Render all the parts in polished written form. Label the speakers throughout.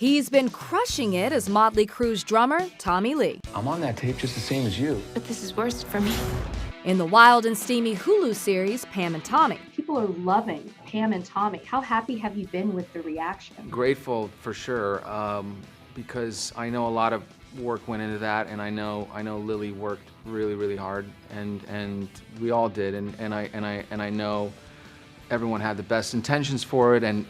Speaker 1: He's been crushing it as Motley Crue's drummer, Tommy Lee.
Speaker 2: I'm on that tape just the same as you.
Speaker 3: But this is worse for me.
Speaker 1: In the wild and steamy Hulu series, Pam and Tommy.
Speaker 4: People are loving Pam and Tommy. How happy have you been with the reaction?
Speaker 2: Grateful for sure, because I know a lot of work went into that, and I know Lily worked really hard, and we all did, and I know everyone had the best intentions for it, and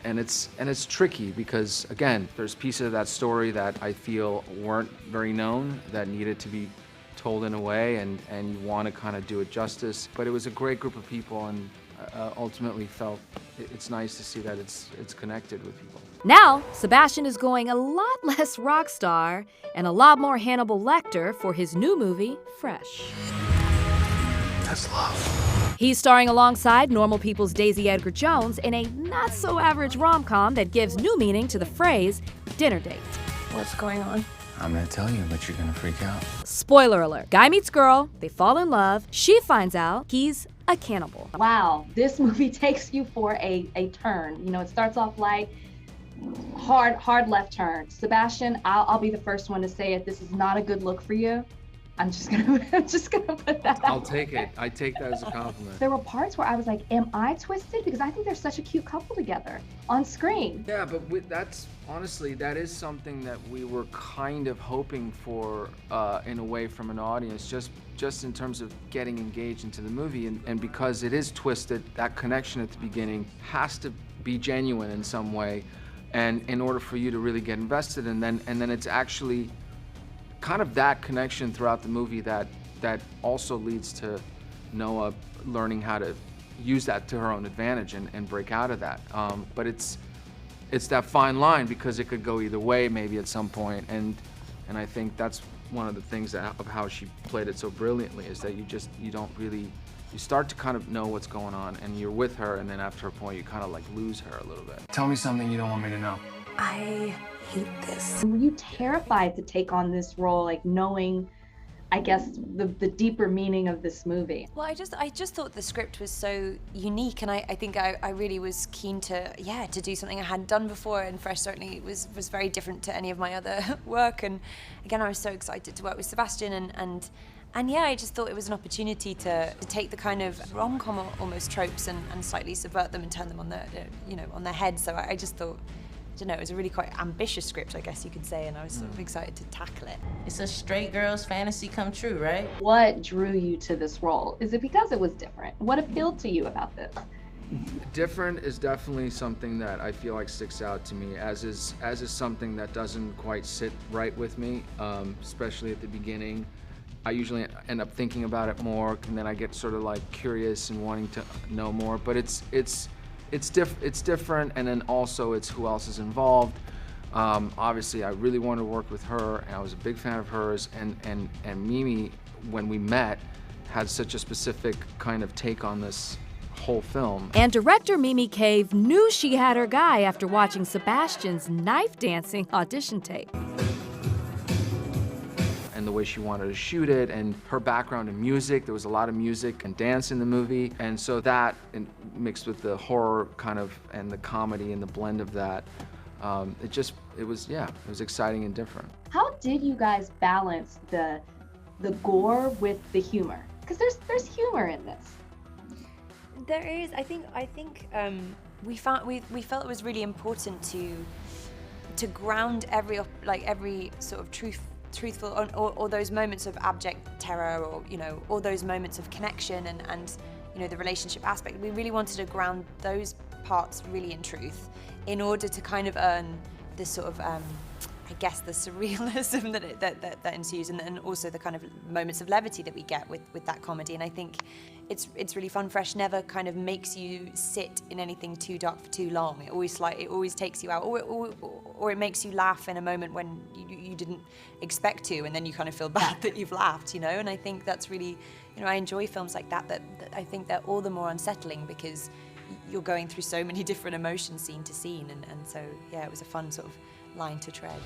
Speaker 2: it's tricky because again, there's pieces of that story that I feel weren't very known that needed to be told in a way, and you want to kind of do it justice. But it was a great group of people, and ultimately felt it's nice to see that it's connected with people.
Speaker 1: Now, Sebastian is going a lot less rock star and a lot more Hannibal Lecter for his new movie, Fresh.
Speaker 2: That's love.
Speaker 1: He's starring alongside normal people's Daisy Edgar-Jones in a not-so-average rom-com that gives new meaning to the phrase dinner date.
Speaker 3: What's going on?
Speaker 2: I'm gonna tell you, but you're gonna freak out.
Speaker 1: Spoiler alert. Guy meets girl, they fall in love, she finds out he's a cannibal.
Speaker 4: Wow, this movie takes you for a turn. You know, it starts off light, hard left turn. Sebastian, I'll be the first one to say it. This is not a good look for you. I'm just gonna put that out.
Speaker 2: I'll take it. I take that as a compliment.
Speaker 4: There were parts where I was like, am I twisted? Because I think they're such a cute couple together on screen.
Speaker 2: Yeah, but that's honestly, that is something that we were kind of hoping for in a way from an audience, just in terms of getting engaged into the movie, and because it is twisted, that connection at the beginning has to be genuine in some way, and in order for you to really get invested, and then it's actually kind of that connection throughout the movie that also leads to Noah learning how to use that to her own advantage and break out of that. But it's that fine line because it could go either way maybe at some point, and I think that's one of the things of how she played it so brilliantly, is that you start to kind of know what's going on and you're with her, and then after a point you kind of like lose her a little bit. Tell me something you don't want me to know.
Speaker 3: I hate this.
Speaker 4: Were you terrified to take on this role, like knowing, I guess, the deeper meaning of this movie?
Speaker 3: Well, I just thought the script was so unique, and I think I really was keen to do something I hadn't done before, and Fresh certainly was very different to any of my other work. And again, I was so excited to work with Sebastian, and yeah, I just thought it was an opportunity to take the kind of rom-com almost tropes and slightly subvert them and turn them on on their head. So I just thought, it was a really quite ambitious script, I guess you could say, and I was sort of excited to tackle it.
Speaker 5: It's a straight girl's fantasy come true, right?
Speaker 4: What drew you to this role? Is it because it was different? What appealed to you about this?
Speaker 2: Different is definitely something that I feel like sticks out to me, as is something that doesn't quite sit right with me, especially at the beginning. I usually end up thinking about it more, and then I get sort of like curious and wanting to know more. But it's different, and then also it's who else is involved. Obviously, I really wanted to work with her, and I was a big fan of hers. And Mimi, when we met, had such a specific kind of take on this whole film.
Speaker 1: And director Mimi Cave knew she had her guy after watching Sebastian's knife dancing audition tape.
Speaker 2: And the way she wanted to shoot it, and her background in music. There was a lot of music and dance in the movie, and so that, mixed with the horror kind of and the comedy and the blend of that, it was exciting and different.
Speaker 4: How did you guys balance the gore with the humor? Because there's humor in this.
Speaker 3: There is. I think we felt it was really important to ground every sort of truthful, or those moments of abject terror, or those moments of connection and the relationship aspect. We really wanted to ground those parts really in truth, in order to kind of earn this sort of I guess the surrealism that ensues, and also the kind of moments of levity that we get with that comedy. And I think it's really fun. Fresh never kind of makes you sit in anything too dark for too long. It always takes you out, or it makes you laugh in a moment when you didn't expect to, and then you kind of feel bad that you've laughed, And I think that's really, I enjoy films like that I think they're all the more unsettling because you're going through so many different emotions scene to scene, and so yeah, it was a fun sort of line to tread.